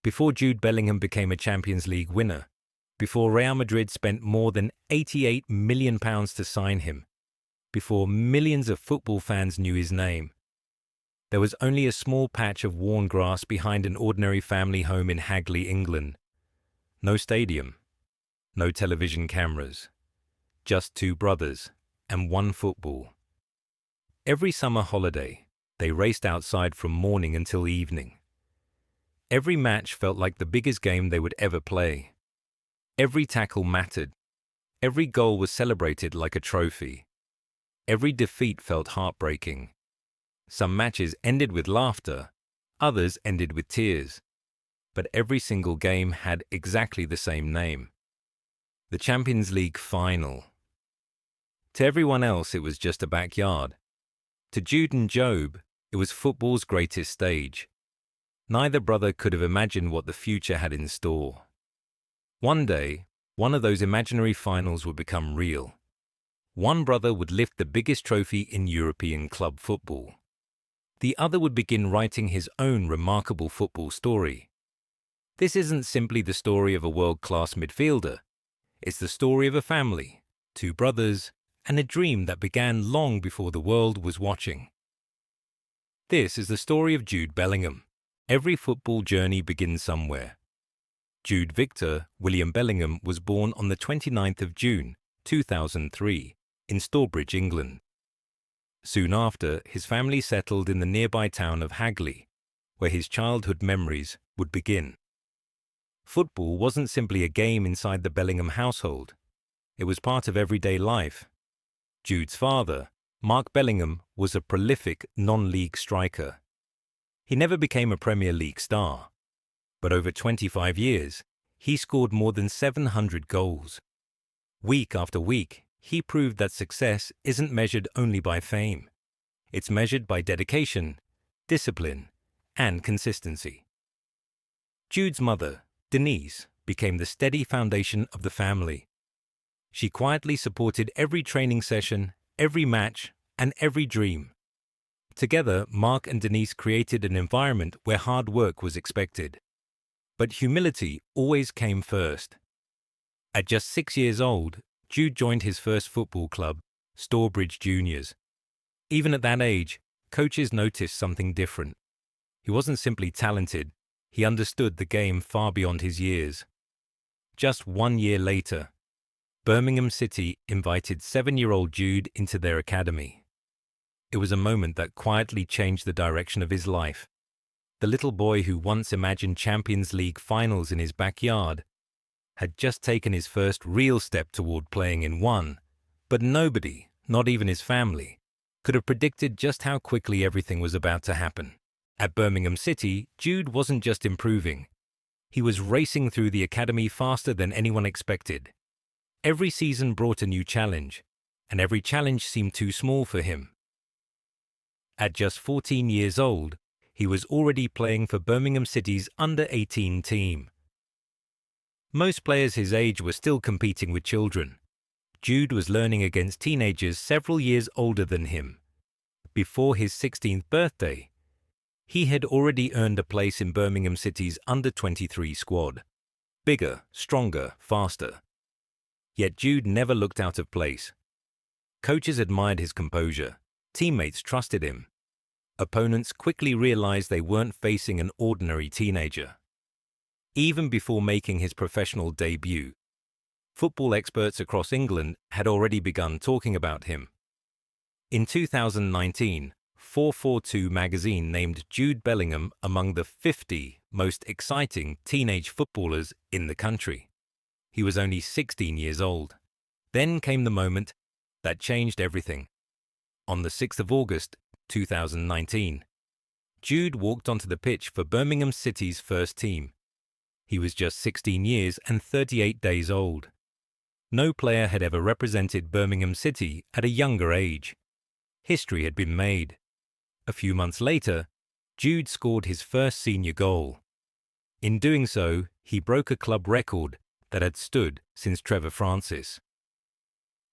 before Jude Bellingham became a Champions League winner, before Real Madrid spent more than £88 million to sign him, before millions of football fans knew his name. There was only a small patch of worn grass behind an ordinary family home in Hagley, England. No stadium, no television cameras, just two brothers and one football. Every summer holiday, they raced outside from morning until evening. Every match felt like the biggest game they would ever play. Every tackle mattered. Every goal was celebrated like a trophy. Every defeat felt heartbreaking. Some matches ended with laughter, others ended with tears. But every single game had exactly the same name: the Champions League final. To everyone else, it was just a backyard. To Jude and Job, it was football's greatest stage. Neither brother could have imagined what the future had in store. One day, one of those imaginary finals would become real. One brother would lift the biggest trophy in European club football. The other would begin writing his own remarkable football story. This isn't simply the story of a world-class midfielder. It's the story of a family, two brothers, and a dream that began long before the world was watching. This is the story of Jude Bellingham. Every football journey begins somewhere. Jude Victor William Bellingham was born on the 29th of June, 2003, in Stourbridge, England. Soon after, his family settled in the nearby town of Hagley, where his childhood memories would begin. Football wasn't simply a game inside the Bellingham household. It was part of everyday life. Jude's father, Mark Bellingham, was a prolific non-league striker. He never became a Premier League star, but over 25 years, he scored more than 700 goals. Week after week, he proved that success isn't measured only by fame. It's measured by dedication, discipline, and consistency. Jude's mother, Denise, became the steady foundation of the family. She quietly supported every training session, every match, and every dream. Together, Mark and Denise created an environment where hard work was expected. But humility always came first. At just 6 years old, Jude joined his first football club, Stourbridge Juniors. Even at that age, coaches noticed something different. He wasn't simply talented, he understood the game far beyond his years. Just 1 year later, Birmingham City invited 7-year-old Jude into their academy. It was a moment that quietly changed the direction of his life. The little boy who once imagined Champions League finals in his backyard had just taken his first real step toward playing in one, but nobody, not even his family, could have predicted just how quickly everything was about to happen. At Birmingham City, Jude wasn't just improving. He was racing through the academy faster than anyone expected. Every season brought a new challenge, and every challenge seemed too small for him. At just 14 years old, he was already playing for Birmingham City's under-18 team. Most players his age were still competing with children. Jude was learning against teenagers several years older than him. Before his 16th birthday, he had already earned a place in Birmingham City's under-23 squad. Bigger, stronger, faster. Yet Jude never looked out of place. Coaches admired his composure. Teammates trusted him. Opponents quickly realized they weren't facing an ordinary teenager. Even before making his professional debut, football experts across England had already begun talking about him. In 2019, 442 magazine named Jude Bellingham among the 50 most exciting teenage footballers in the country. He was only 16 years old. Then came the moment that changed everything. On the 6th of August, 2019, Jude walked onto the pitch for Birmingham City's first team. He was just 16 years and 38 days old. No player had ever represented Birmingham City at a younger age. History had been made. A few months later, Jude scored his first senior goal. In doing so, he broke a club record that had stood since Trevor Francis.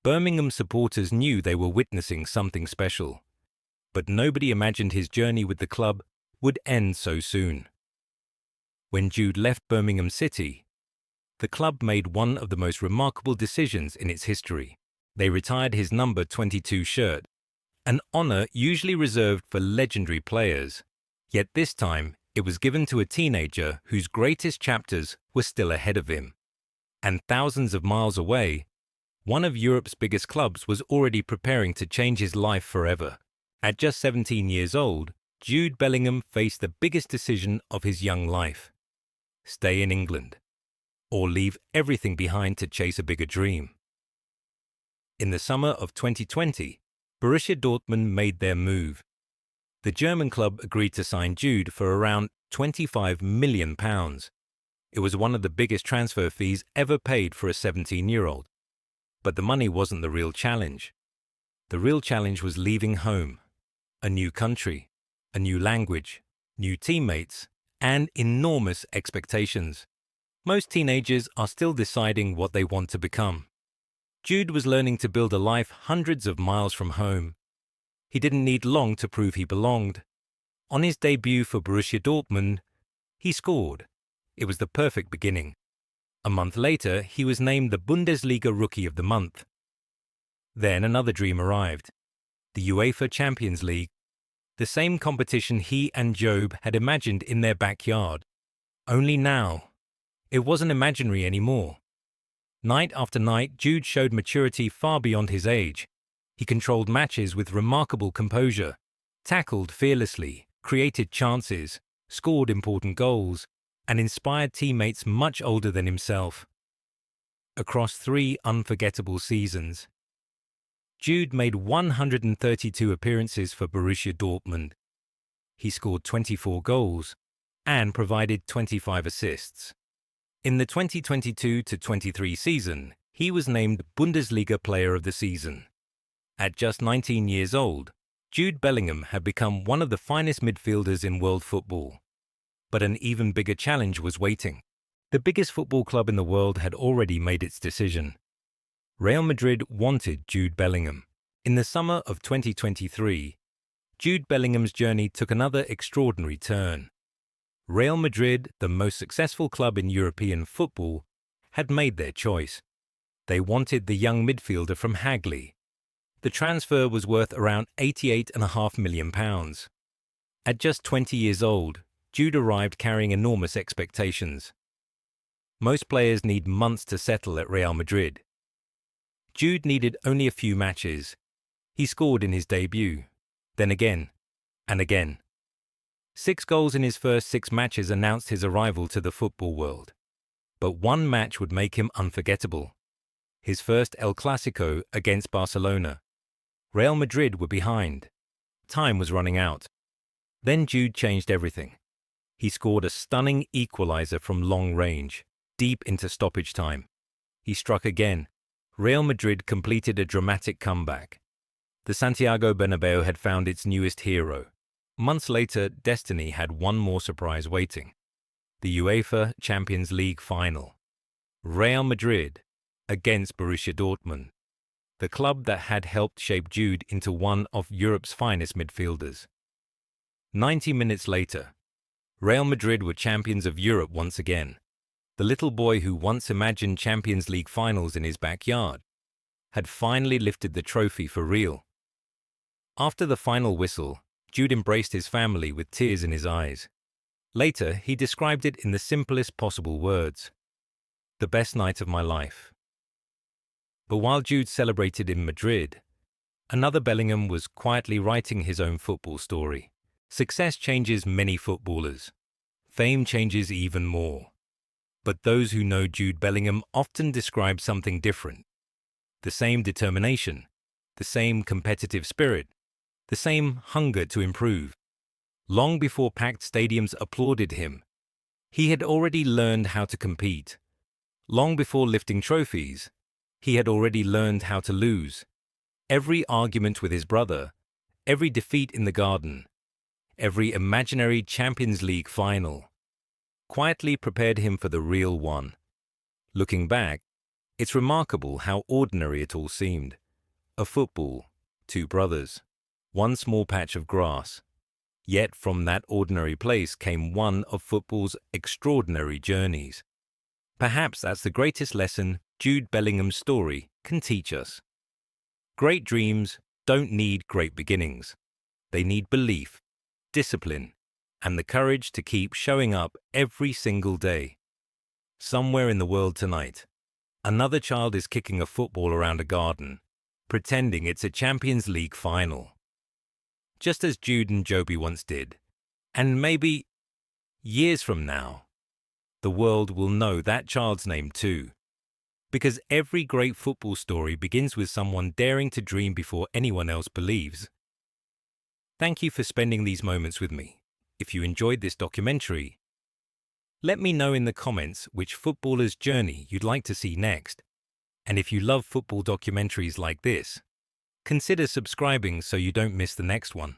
Birmingham supporters knew they were witnessing something special, but nobody imagined his journey with the club would end so soon. When Jude left Birmingham City, the club made one of the most remarkable decisions in its history. They retired his number 22 shirt, an honor usually reserved for legendary players. Yet this time, it was given to a teenager whose greatest chapters were still ahead of him. And thousands of miles away, one of Europe's biggest clubs was already preparing to change his life forever. At just 17 years old, Jude Bellingham faced the biggest decision of his young life: stay in England, or leave everything behind to chase a bigger dream. In the summer of 2020, Borussia Dortmund made their move. The German club agreed to sign Jude for around £25 million. It was one of the biggest transfer fees ever paid for a 17-year-old. But the money wasn't the real challenge. The real challenge was leaving home, a new country, a new language, new teammates, and enormous expectations. Most teenagers are still deciding what they want to become. Jude was learning to build a life hundreds of miles from home. He didn't need long to prove he belonged. On his debut for Borussia Dortmund, he scored. It was the perfect beginning. A month later, he was named the Bundesliga Rookie of the Month. Then another dream arrived: the UEFA Champions League, the same competition he and Job had imagined in their backyard. Only now, it wasn't imaginary anymore. Night after night, Jude showed maturity far beyond his age. He controlled matches with remarkable composure, tackled fearlessly, created chances, scored important goals, and inspired teammates much older than himself. Across 3 unforgettable seasons, Jude made 132 appearances for Borussia Dortmund. He scored 24 goals and provided 25 assists. In the 2022-23 season, he was named Bundesliga Player of the Season. At just 19 years old, Jude Bellingham had become one of the finest midfielders in world football. But an even bigger challenge was waiting. The biggest football club in the world had already made its decision. Real Madrid wanted Jude Bellingham. In the summer of 2023, Jude Bellingham's journey took another extraordinary turn. Real Madrid, the most successful club in European football, had made their choice. They wanted the young midfielder from Hagley. The transfer was worth around £88.5 million. At just 20 years old, Jude arrived carrying enormous expectations. Most players need months to settle at Real Madrid. Jude needed only a few matches. He scored in his debut, then again, and again. 6 goals in his first 6 matches announced his arrival to the football world. But one match would make him unforgettable: his first El Clasico against Barcelona. Real Madrid were behind. Time was running out. Then Jude changed everything. He scored a stunning equalizer from long range, deep into stoppage time. He struck again. Real Madrid completed a dramatic comeback. The Santiago Bernabeu had found its newest hero. Months later, destiny had one more surprise waiting: the UEFA Champions League final. Real Madrid against Borussia Dortmund, the club that had helped shape Jude into one of Europe's finest midfielders. 90 minutes later, Real Madrid were champions of Europe once again. The little boy who once imagined Champions League finals in his backyard had finally lifted the trophy for real. After the final whistle, Jude embraced his family with tears in his eyes. Later, he described it in the simplest possible words: "The best night of my life." But while Jude celebrated in Madrid, another Bellingham was quietly writing his own football story. Success changes many footballers. Fame changes even more. But those who know Jude Bellingham often describe something different: the same determination, the same competitive spirit, the same hunger to improve. Long before packed stadiums applauded him, he had already learned how to compete. Long before lifting trophies, he had already learned how to lose. Every argument with his brother, every defeat in the garden, every imaginary Champions League final, quietly prepared him for the real one. Looking back, it's remarkable how ordinary it all seemed. A football, 2 brothers, one small patch of grass. Yet from that ordinary place came one of football's extraordinary journeys. Perhaps that's the greatest lesson Jude Bellingham's story can teach us. Great dreams don't need great beginnings. They need belief, discipline, and the courage to keep showing up every single day. Somewhere in the world tonight, another child is kicking a football around a garden, pretending it's a Champions League final. Just as Jude and Joby once did. And maybe, years from now, the world will know that child's name too. Because every great football story begins with someone daring to dream before anyone else believes. Thank you for spending these moments with me. If you enjoyed this documentary, let me know in the comments which footballer's journey you'd like to see next. And if you love football documentaries like this, consider subscribing so you don't miss the next one.